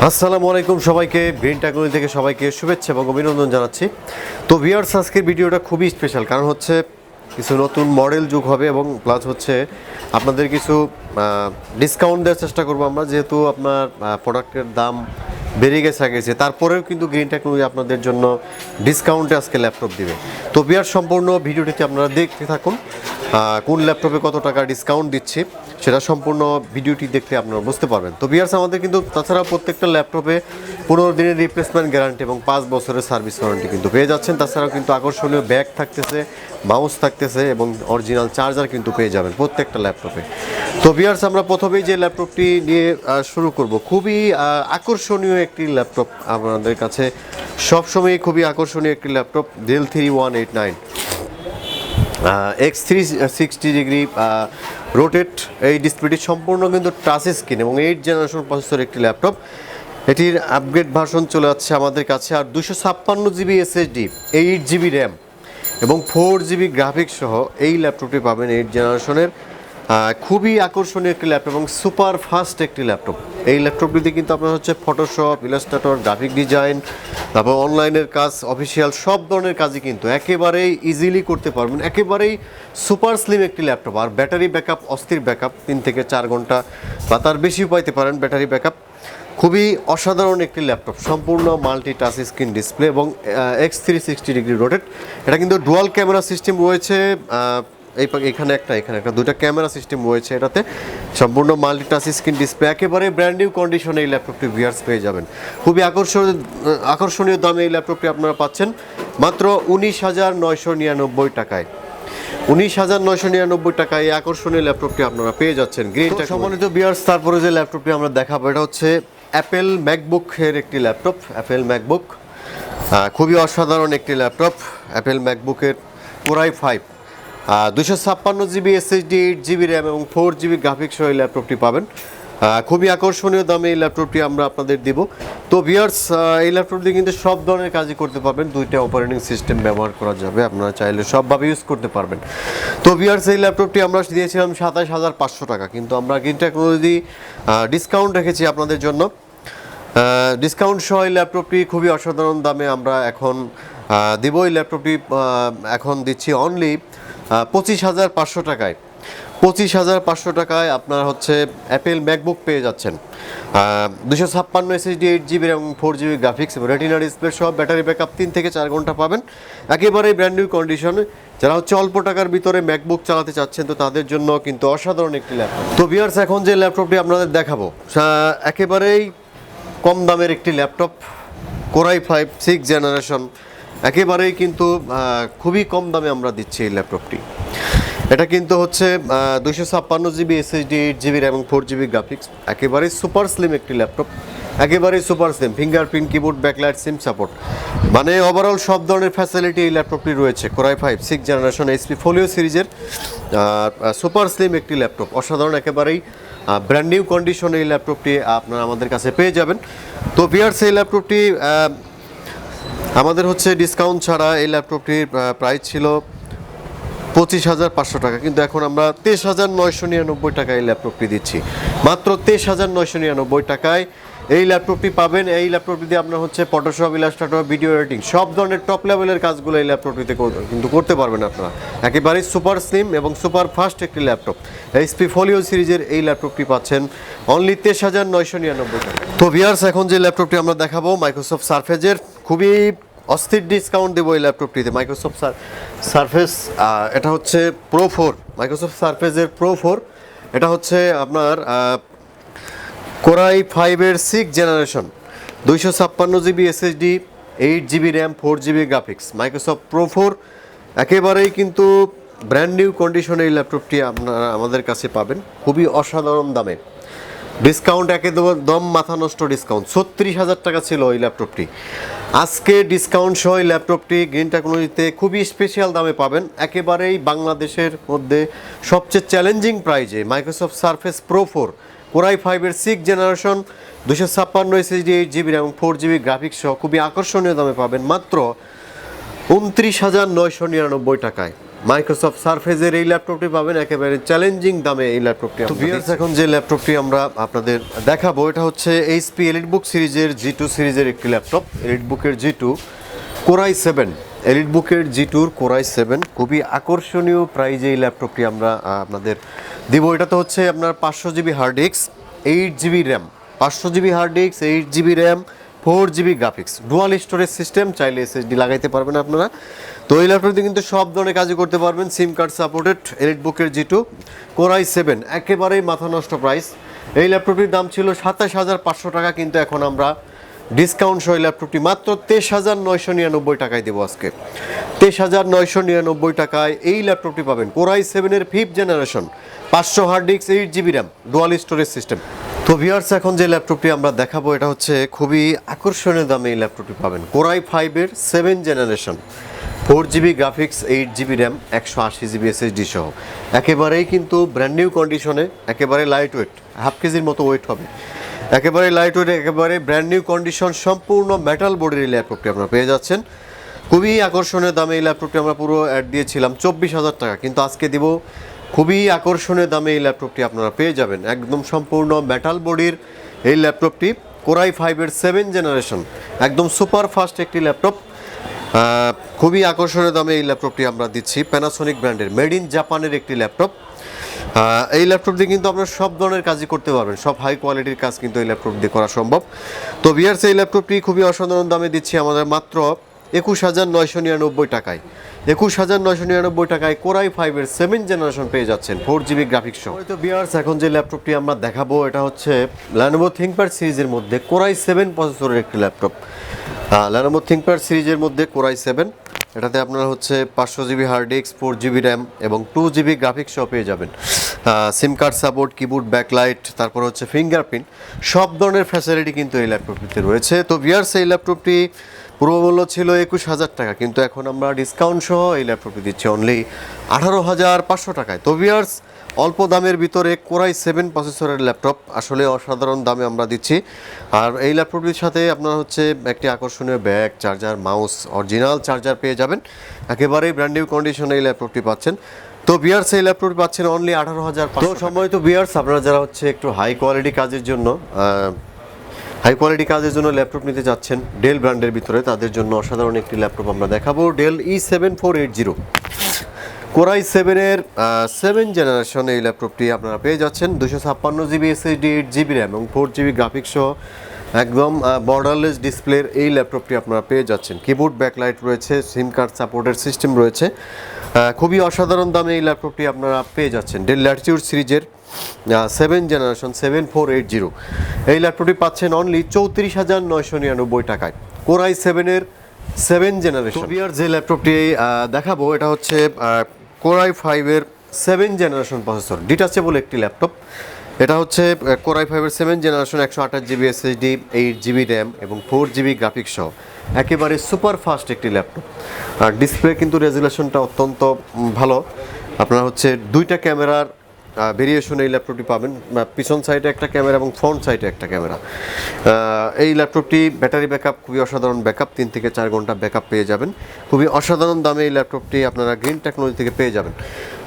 আসসালামু আলাইকুম সবাইকে গ্রিন টেকনোলজি থেকে সবাইকে শুভেচ্ছা এবং অভিনন্দন জানাচ্ছি। তো ভিউয়ার্স, আজকের ভিডিওটা খুবই স্পেশাল, কারণ হচ্ছে কিছু নতুন মডেল যুগ হবে এবং প্লাস হচ্ছে আপনাদের কিছু ডিসকাউন্ট দেওয়ার চেষ্টা করবো আমরা, যেহেতু আপনার প্রোডাক্টের দাম বেড়ে গেছে তারপরেও কিন্তু গ্রিন টেকনোলজি আপনাদের জন্য ডিসকাউন্টে আজকে ল্যাপটপ দিবে। তো ভিউয়ার্স, সম্পূর্ণ ভিডিওটিতে আপনারা দেখতে থাকুন কোন ল্যাপটপে কত টাকা ডিসকাউন্ট দিচ্ছি সেটা সম্পূর্ণ ভিডিওটি দেখতে আপনারা বুঝতে পারবেন। তো ভিউয়ার্স, আমাদের কিন্তু তাছাড়া প্রত্যেকটা ল্যাপটপে 15 দিনের রিপ্লেসমেন্ট গ্যারান্টি এবং 5 বছরের সার্ভিস ওয়ারেন্টি কিন্তু পেয়ে যাচ্ছেন। তাছাড়াও কিন্তু আকর্ষণীয় ব্যাগ থাকতেছে, মাউস থাকতেছে এবং অরিজিনাল চার্জার কিন্তু পেয়ে যাবেন প্রত্যেকটা ল্যাপটপে। তো ভিউয়ার্স, আমরা প্রথমেই যে ল্যাপটপটি নিয়ে শুরু করব, খুবই আকর্ষণীয় একটি ল্যাপটপ আপনাদের কাছে সবসময় খুবই আকর্ষণীয় একটি laptop, del 3189 X360 degree rotate. এই ডিসপ্লেটি সম্পূর্ণ কিন্তু টাচ স্ক্রিন এবং 8 জেনারেশন প্রসেসর একটি ল্যাপটপ। এটির আপগ্রেড ভার্সন চলে যাচ্ছে আমাদের কাছে, আর 256 জিবি এসএসডি, 8 জিবি র্যাম এবং 4 জিবি গ্রাফিক্স সহ এই ল্যাপটপটি পাবেন 8 জেনারেশনের। খুবই আকর্ষণীয় একটি ল্যাপটপ এবং সুপার ফাস্ট একটি ল্যাপটপ। এই ল্যাপটপটিতে কিন্তু আপনার হচ্ছে ফটোশপ, ইলাস্ট্রেটর, গ্রাফিক ডিজাইন, তারপর অনলাইনের কাজ, অফিসিয়াল সব ধরনের কাজই কিন্তু একেবারেই ইজিলি করতে পারবেন। একেবারেই সুপার স্লিম একটি ল্যাপটপ, আর ব্যাটারি ব্যাকআপ অস্থির ব্যাকআপ, 3 থেকে 4 ঘন্টা বা তার বেশিও পাইতে পারেন ব্যাটারি ব্যাকআপ। খুবই অসাধারণ একটি ল্যাপটপ, সম্পূর্ণ মাল্টি টাচ স্ক্রিন ডিসপ্লে এবং X360 ডিগ্রি রোটেট। এটা কিন্তু ডুয়াল ক্যামেরা সিস্টেম রয়েছে, এখানে একটা দুইটা ক্যামেরা সিস্টেম রয়েছে এটাতে। সম্পূর্ণ মাল্টি টাচ স্ক্রিন ডিসপ্লে, একেবারে ব্র্যান্ড নিউ কন্ডিশনে এই ল্যাপটপটি ভিউয়ার্স পেয়ে যাবেন। খুবই আকর্ষণীয় দামে এই ল্যাপটপটি আপনারা পাচ্ছেন মাত্র 19,999 টাকায়। 19,999 টাকায় এই আকর্ষণীয় ল্যাপটপটি আপনারা পেয়ে যাচ্ছেন গ্রিন টেক। সম্মানিত ভিউয়ার্স, তারপরে যে ল্যাপটপটি আমরা দেখাবো এটা হচ্ছে অ্যাপেল ম্যাকবুকের একটি ল্যাপটপ, অ্যাপেল ম্যাকবুক। খুবই অসাধারণ একটি ল্যাপটপ, অ্যাপেল ম্যাকবুকের Core i5, 256 GB SSD, 8 GB RAM এবং 4 জিবি গ্রাফিক্স সহ এই ল্যাপটপটি পাবেন। খুবই আকর্ষণীয় দামে এই ল্যাপটপটি আমরা আপনাদের দিব। তো ভিউয়ার্স, এই ল্যাপটপটি কিন্তু সব ধরনের কাজই করতে পারবেন, 2টা অপারেটিং সিস্টেম ব্যবহার করা যাবে, আপনারা চাইলে সবভাবে ইউজ করতে পারবেন। তো ভিউয়ার্স, এই ল্যাপটপটি আমরা দিয়েছিলাম 27,500 টাকা, কিন্তু আমরা গ্রিন টেকনোলজি ডিসকাউন্ট রেখেছি আপনাদের জন্য। ডিসকাউন্ট সহ এই ল্যাপটপটি খুবই অসাধারণ দামে আমরা এখন দিব। এই ল্যাপটপটি এখন দিচ্ছি অনলি 25,500 টাকায়। 25,500 টাকায় আপনারা হচ্ছে অ্যাপেল ম্যাকবুক পেয়ে যাচ্ছেন। 256 এসএসডি, 8 জিবি এবং 4 জিবি গ্রাফিক্স এবং রেটিনা ডিসপ্লে সহ ব্যাটারি ব্যাকআপ 3 থেকে 4 ঘন্টা পাবেন, একেবারেই ব্র্যান্ড নিউ কন্ডিশনে। যারা হচ্ছে অল্প টাকার ভিতরে ম্যাকবুক চালাতে চাচ্ছেন, তো তাদের জন্য কিন্তু অসাধারণ একটি ল্যাপটপ। তো ভিউয়ার্স, এখন যে ল্যাপটপটি আপনাদের দেখাবো একেবারেই কম দামের একটি ল্যাপটপ, Core i5 6 জেনারেশন, একেবারেই কিন্তু খুবই কম দামে আমরা দিচ্ছি এই ল্যাপটপটি। এটা কিন্তু হচ্ছে 256 জিবি এসএসডি, 8 জিবি র্যাম এবং 4 জিবি গ্রাফিক্স, একেবারেই সুপার স্লিম একটি ল্যাপটপ, একেবারেই super slim. Fingerprint, keyboard, backlight, সিম সাপোর্ট, মানে ওভারঅল সব ধরনের ফ্যাসিলিটি এই ল্যাপটপটি রয়েছে। Core i5 6 generation HP folio সিরিজের সুপার স্লিম একটি ল্যাপটপ, অসাধারণ, একেবারেই ব্র্যান্ড নিউ কন্ডিশনে এই ল্যাপটপটি আপনারা আমাদের কাছে পেয়ে যাবেন। তো ভিউয়ার্স, এই ল্যাপটপটি আমাদের হচ্ছে ডিসকাউন্ট ছাড়া এই ল্যাপটপটির প্রাইস ছিল 25,500 টাকা, কিন্তু এখন আমরা 23,999 টাকায় এই ল্যাপটপটি দিচ্ছি। মাত্র 23,999 টাকায় এই ল্যাপটপটি পাবেন। এই ল্যাপটপটি দিয়ে আপনার হচ্ছে ফটোশপ, ইলাস্ট্রেটর, ভিডিও এডিটিং সব ধরনের টপ লেভেলের কাজগুলো এই ল্যাপটপটিতে কিন্তু করতে পারবেন আপনারা। একেবারেই সুপার স্লিম এবং সুপার ফাস্ট একটি ল্যাপটপ, এইচপি ফোলিও সিরিজের এই ল্যাপটপটি পাচ্ছেন অনলি 23,999 টাকা। তো ভিউয়ার্স, এখন যে ল্যাপটপটি আমরা দেখাবো মাইক্রোসফট সারফেসের, খুবই অস্থির ডিসকাউন্ট দেবো এই ল্যাপটপটিতে। মাইক্রোসফট সারফেস, এটা হচ্ছে Pro 4, মাইক্রোসফট সারফেসের Pro 4। এটা হচ্ছে আপনার Core i5 এর 6 generation, 256 GB SSD, 8 GB RAM, 4 GB graphics, Microsoft Pro 4, একেবারেই কিন্তু ব্র্যান্ড নিউ কন্ডিশনে এই ল্যাপটপটি আপনারা আমাদের কাছে পাবেন খুবই অসাধারণ দামে। ডিসকাউন্ট একদম মাথা নষ্ট ডিসকাউন্ট, 36,000 টাকা ছিল এই ল্যাপটপটি। আজকে ডিসকাউন্ট সহ এই ল্যাপটপটি গ্রিন টেকনোলজিতে খুবই স্পেশাল দামে পাবেন, একেবারেই বাংলাদেশের মধ্যে সবচেয়ে চ্যালেঞ্জিং প্রাইজে। Microsoft surface Pro 4 Core i5 এর 6 জেনারেশন, 256 এসএসডি, 8 জিবি এবং 4 জিবি গ্রাফিক্স সহ খুবই আকর্ষণীয় দামে পাবেন মাত্র 29,999 টাকায়। মাইক্রোসফট সারফেসের এই ল্যাপটপটি পাবেন একেবারে চ্যালেঞ্জিং দামে এই ল্যাপটপটি। তো ভিউয়ার্স, এখন যে ল্যাপটপটি আমরা আপনাদের দেখাবো এটা হচ্ছে এইচপি এলিটবুক সিরিজের G2 সিরিজের একটি ল্যাপটপ। এলিটবুকের G2 Core i7, এলিটবুকের G2 Core i7 খুবই আকর্ষণীয় প্রাইজে এই ল্যাপটপটি আমরা আপনাদের দিব। এটা তো হচ্ছে আপনার 500 GB hard disk, 8 GB RAM, 500 GB hard disk, 8 GB RAM, 4 GB graphics, dual storage system, চাইলে SSD লাগাইতে পারবেন আপনারা। তো এই ল্যাপটপটি কিন্তু সব ধরনের কাজই করতে পারবেন, সিম কার্ড সাপোর্টেড। এলিটবুকের G2 Core i7 একেবারেই মাথা নষ্ট প্রাইস। এই ল্যাপটপটির দাম ছিল 27,500 টাকা, কিন্তু এখন আমরা ডিসকাউন্ট সহ ল্যাপটপটি মাত্র 23,999 টাকায় দেবো আজকে। 23,999 টাকায় এই ল্যাপটপটি পাবেন। Core i7 এর 5th generation, 500 hard disk, 8 GB RAM, dual storage system. তো ভিউয়ার্স, এখন যে ল্যাপটপটি আমরা দেখাবো এটা হচ্ছে খুবই আকর্ষণীয় দামে এই ল্যাপটপটি পাবেন। Core i5 এর 7th generation, 4 GB graphics, 8 GB RAM, 180 GB SSD সহ একেবারেই কিন্তু ব্র্যান্ড নিউ কন্ডিশনে, একেবারে লাইট ওয়েট, হাফ কেজির মতো ওয়েট হবে, একেবারে লাইট ওয়েট, একেবারে ব্র্যান্ড নিউ কন্ডিশন, সম্পূর্ণ মেটাল বডির এই ল্যাপটপটি আপনারা পেয়ে যাচ্ছেন। খুবই আকর্ষণীয় দামে এই ল্যাপটপটি আমরা পুরো অ্যাড দিয়েছিলাম 24,000 টাকা, কিন্তু আজকে দিব খুবই আকর্ষণীয় দামে এই ল্যাপটপটি আপনারা পেয়ে যাবেন। একদম সম্পূর্ণ মেটাল বডির এই ল্যাপটপটি Core i5 এর 7th জেনারেশন, একদম সুপার ফাস্ট একটি ল্যাপটপ। খুবই আকর্ষণীয় দামে এই ল্যাপটপটি আমরা দিচ্ছি। প্যানাসোনিক ব্র্যান্ডের, মেড ইন জাপানের একটি ল্যাপটপ। এই ল্যাপটপ দিয়ে কিন্তু আপনারা সব ধরনের কাজই করতে পারবেন, সব হাই কোয়ালিটির কাজ কিন্তু এই ল্যাপটপ দিয়ে করা সম্ভব। তো ভিউয়ার্স, এই ল্যাপটপটি খুবই অসাধারণ দামে দিচ্ছি আমাদের মাত্র 21,999 টাকায়। 21,999 টাকায় Core i5 এর 7th জেনারেশন পেয়ে যাচ্ছেন, 4 GB গ্রাফিক্স সহ। তো ভিউয়ার্স, এখন যে ল্যাপটপটি আমরা দেখাবো এটা হচ্ছে Lenovo ThinkPad সিরিজের মধ্যে Core i7 প্রসেসরের একটি ল্যাপটপ। Lenovo ThinkPad সিরিজের মধ্যে Core i7, এটাতে আপনারা হচ্ছে 500 GB hard disk, 4 GB RAM এবং 2 GB গ্রাফিক্স সহ পেয়ে যাবেন। SIM card support, keyboard backlight, তারপর হচ্ছে ফিঙ্গারপ্রিন্ট, সব ধরনের ফ্যাসিলিটি কিন্তু এই ল্যাপটপটিতে রয়েছে। তো ভিউয়ার্স, এই ল্যাপটপটি পূর্ব মূল্য ছিল 21,000 টাকা, কিন্তু এখন আমরা ডিসকাউন্ট সহ এই ল্যাপটপটি দিচ্ছি অনলি 18,500 টাকায়। তো ভিউয়ার্স, অল্প দামের ভিতরে Core i7 প্রসেসরের ল্যাপটপ আসলে অসাধারণ দামে আমরা দিচ্ছি। আর এই ল্যাপটপটির সাথে আপনারা হচ্ছে একটি আকর্ষণীয় bag, charger, mouse, original charger পেয়ে যাবেন। একেবারেই ব্র্যান্ড নিউ কন্ডিশনে এই ল্যাপটপটি পাচ্ছেন। তো ভিউয়ার্স, এই ল্যাপটপটি পাচ্ছেন অনলি 18,500। তো সম্মানিত ভিউয়ার্স, আপনারা যারা হচ্ছে একটু হাই কোয়ালিটি কাজের জন্য ল্যাপটপ নিতে যাচ্ছেন ডেল ব্র্যান্ডের ভিতরে, তাদের জন্য অসাধারণ একটি ল্যাপটপ আমরা দেখাবো। ডেল E7480 Core i7 এর 7th জেনারেশন এই ল্যাপটপটি আপনারা পেয়ে যাচ্ছেন। 256 GB SSD, 8 GB র্যাম এবং 4 GB গ্রাফিক্স সহ একদম বর্ডারলেস ডিসপ্লের এই ল্যাপটপটি আপনারা পেয়ে যাচ্ছেন। কিবোর্ড ব্যাকলাইট রয়েছে, সিম কার্ড সাপোর্টের সিস্টেম রয়েছে। খুবই অসাধারণ দামে এই ল্যাপটপটি আপনারা পেয়ে যাচ্ছেন। ডেল ল্যাটিটিউড সিরিজের 7th জেনারেশন 7480 এই ল্যাপটপটি পাচ্ছেন অনলি 34,999 টাকায়, Core i7 এর 7th জেনারেশন। যে ল্যাপটপটি দেখাবো এটা হচ্ছে Core i5 এর 7th জেনারেশন প্রসেসর, ডিটাচেবল একটি ল্যাপটপ। এটা হচ্ছে Core i5 এর 7th generation, 128 GB SSD, 8 GB RAM এবং 4 GB গ্রাফিক্স সহ একেবারে সুপার ফাস্ট একটি ল্যাপটপ। আর ডিসপ্লে কিন্তু রেজুলেশনটা অত্যন্ত ভালো। আপনারা হচ্ছে দুইটা ক্যামেরার ভেরিয়েশন এই ল্যাপটপটি পাবেন, পিছন সাইডে একটা ক্যামেরা এবং ফ্রন্ট সাইডে একটা ক্যামেরা। এই ল্যাপটপটি ব্যাটারি ব্যাকআপ খুবই অসাধারণ ব্যাকআপ, 3 থেকে 4 ঘন্টা ব্যাকআপ পেয়ে যাবেন। খুবই অসাধারণ দামে এই ল্যাপটপটি আপনারা গ্রিন টেকনোলজি থেকে পেয়ে যাবেন।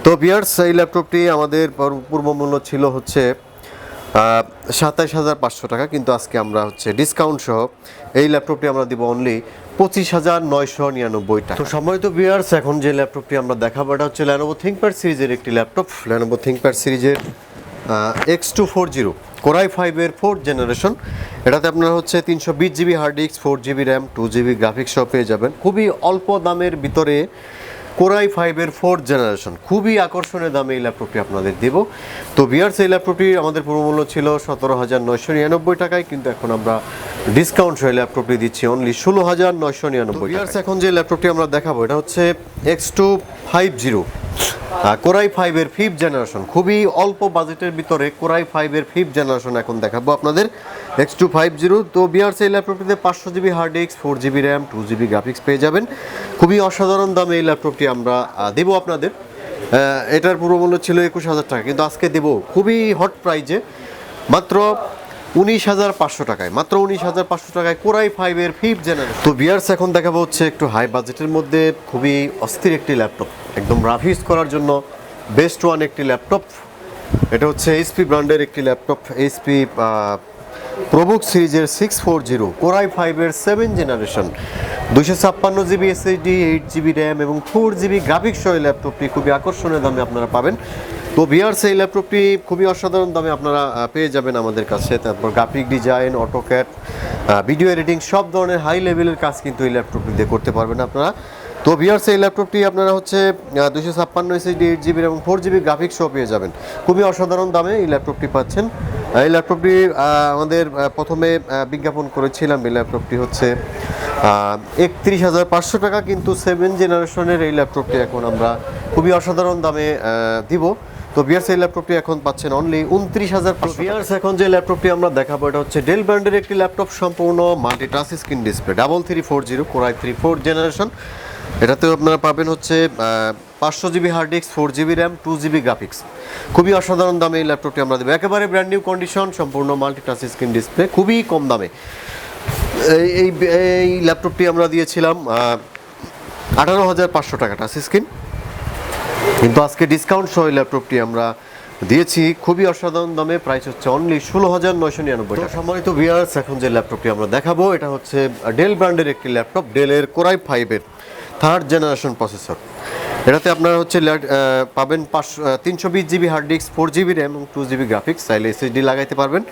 তো ভিউয়ার্স, এই ল্যাপটপটি আমাদের পূর্ব মূল্য ছিল হচ্ছে 27,500 টাকা, কিন্তু আজকে আমরা হচ্ছে ডিসকাউন্ট সহ এই ল্যাপটপটি আমরা দিব অনলি 25,999 টাকা। তো সম্মানিত ভিউয়ার্স, এখন যে ল্যাপটপটি আমরা দেখাবো এটা হচ্ছে Lenovo ThinkPad সিরিজের একটি ল্যাপটপ। Lenovo ThinkPad সিরিজের X240 Core i5 এর 4th জেনারেশন। এটাতে আপনারা হচ্ছে 320 GB hard disk, 4 GB RAM, 2 GB graphics সহ পেয়ে যাবেন। খুবই অল্প দামের ভিতরে Core i5 এর 4th জেনারেশন, খুবই আকর্ষণীয় দামে এই ল্যাপটপটি আপনাদের দেব। তো ভিউয়ার্স, এই ল্যাপটপটি আমাদের পূর্ব মূল্য ছিল 17,999 টাকায়, কিন্তু এখন আমরা ডিসকাউন্ট সহ ল্যাপটপটি দিচ্ছি অনলি 16,999 টাকা। ভিউয়ার্স, এখন যে ল্যাপটপটি আমরা দেখাবো এটা হচ্ছে X250 Core i5 এর 5th জেনারেশন। খুবই অল্প বাজেটের ভিতরে Core i5 এর 5th জেনারেশন এখন দেখাবো আপনাদের, X250। তো ভিউয়ার্স, এই ল্যাপটপটিতে 500 GB hard disk, 4 GB RAM, 2 GB graphics পেয়ে যাবেন। খুবই অসাধারণ দামে এই ল্যাপটপটি আমরা দেবো আপনাদের। এটার পুরো মূল্য ছিল 21,000 টাকা, কিন্তু আজকে দেবো খুবই হট প্রাইজে মাত্র 19,500 টাকায়, মাত্র 19,500 টাকায় কোরাই 5 এর 5th জেনারেশন। তো ভিউয়ার্স এখন দেখাবো হচ্ছে একটু হাই বাজেটের মধ্যে খুবই অস্থির একটি ল্যাপটপ, একদম রাফ ইউজ করার জন্য বেস্ট ওয়ান একটি ল্যাপটপ। এটা হচ্ছে এইচপি ব্র্যান্ডের একটি ল্যাপটপ, এইচপি প্রবুক সিরিজের 640 কোরাই 5 এর 7th generation, 256 GB SSD, 8 GB RAM এবং 4 জিবি গ্রাফিক্স সহ এই ল্যাপটপটি খুবই আকর্ষণীয় দামে আপনারা পাবেন। তো ভিউয়ার্স এই ল্যাপটপটি খুবই অসাধারণ দামে আপনারা পেয়ে যাবেন আমাদের কাছে। তারপর graphic design, AutoCAD, video editing সব ধরনের হাই লেভেলের কাজ কিন্তু এই ল্যাপটপটি দিয়ে করতে পারবেন আপনারা। তো ভিউয়ার্স এই ল্যাপটপটি আপনারা হচ্ছে 256 এসএসডি, 8 জিবি এবং 4 জিবি গ্রাফিক্স সহ পেয়ে যাবেন খুবই অসাধারণ দামে এই ল্যাপটপটি পাচ্ছেন। এই ল্যাপটপটি আমাদের প্রথমে বিজ্ঞাপন করেছিলাম, এই ল্যাপটপটি হচ্ছে 31,500 টাকা, কিন্তু 7th জেনারেশনের এই ল্যাপটপটি এখন আমরা খুবই অসাধারণ দামে দিব। তো ভিউয়ার্স এই ল্যাপটপটি এখন পাচ্ছেন অনলি 29,500। ভিউয়ার্স এখন যে ল্যাপটপটি আমরা দেখাবো এটা হচ্ছে ডেল ব্র্যান্ডের একটি ল্যাপটপ, সম্পূর্ণ multi touch screen display, 3340 core i 3 4th generation. এটাতেও আপনারা পাবেন হচ্ছে 500 GB hard disk, 4 GB RAM, 2 GB graphics. খুবই অসাধারণ দামে এই ল্যাপটপটি আমরা দেবো, একেবারে ব্র্যান্ড নিউ কন্ডিশন, সম্পূর্ণ মাল্টি টাচ স্ক্রিন ডিসপ্লে, খুবই কম দামে। এই ল্যাপটপটি আমরা দিয়েছিলাম 18,500 টাকা টাচ স্ক্রিন, কিন্তু আজকে ডিসকাউন্ট সহ এই ল্যাপটপটি আমরা দিয়েছি খুবই অসাধারণ দামে, প্রাইস হচ্ছে অনলি 16,999 টাকা। সম্মানিত ভিউয়ার্স এখন যে ল্যাপটপটি আমরা দেখাবো এটা হচ্ছে ডেল ব্র্যান্ডের একটি ল্যাপটপ, ডেলের কোরাই 5 এর 3rd জেনারেশন প্রসেসর। এটাতে আপনারা হচ্ছে পাবেন 320 GB hard disk, 4 GB RAM এবং 2 জিবি গ্রাফিক্স, চাইলে এসএসডি লাগাইতে পারবেন।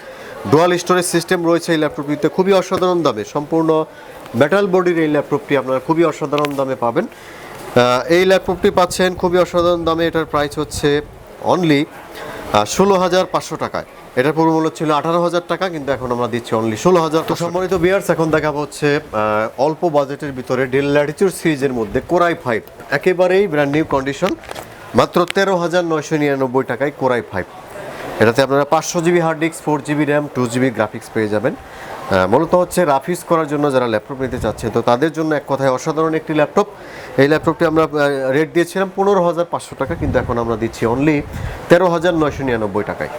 ডুয়াল স্টোরেজ সিস্টেম রয়েছে এই ল্যাপটপটিতে, খুবই অসাধারণ দামে, সম্পূর্ণ মেটাল বডির এই ল্যাপটপটি আপনারা খুবই অসাধারণ দামে পাবেন। এই ল্যাপটপটি পাচ্ছেন খুবই অসাধারণ দামে, এটার প্রাইস হচ্ছে অনলি 16,500 টাকায়। এটার পূর্ব মূল্য ছিল 18,000 টাকা, কিন্তু এখন আমরা দিচ্ছি অনলি 16,000। তো সম্মানিত ভিউয়ার্স এখন দেখাবো হচ্ছে অল্প বাজেটের ভিতরে ডেল ল্যাটিটিউড সিরিজের মধ্যে কোরাই 5, একেবারেই ব্র্যান্ড নিউ কন্ডিশন, মাত্র 13,999 টাকায় কোরাই 5। এটাতে আপনারা 500 GB hard disk, 4 GB RAM, 2 GB graphics পেয়ে যাবেন। মূলত হচ্ছে রাফ ইউজ করার জন্য যারা ল্যাপটপ নিতে চাচ্ছে, তো তাদের জন্য এক কথায় অসাধারণ একটি ল্যাপটপ। এই ল্যাপটপটি আমরা রেট দিয়েছিলাম 15,500 টাকা, কিন্তু এখন আমরা দিচ্ছি অনলি 13,999 টাকায়।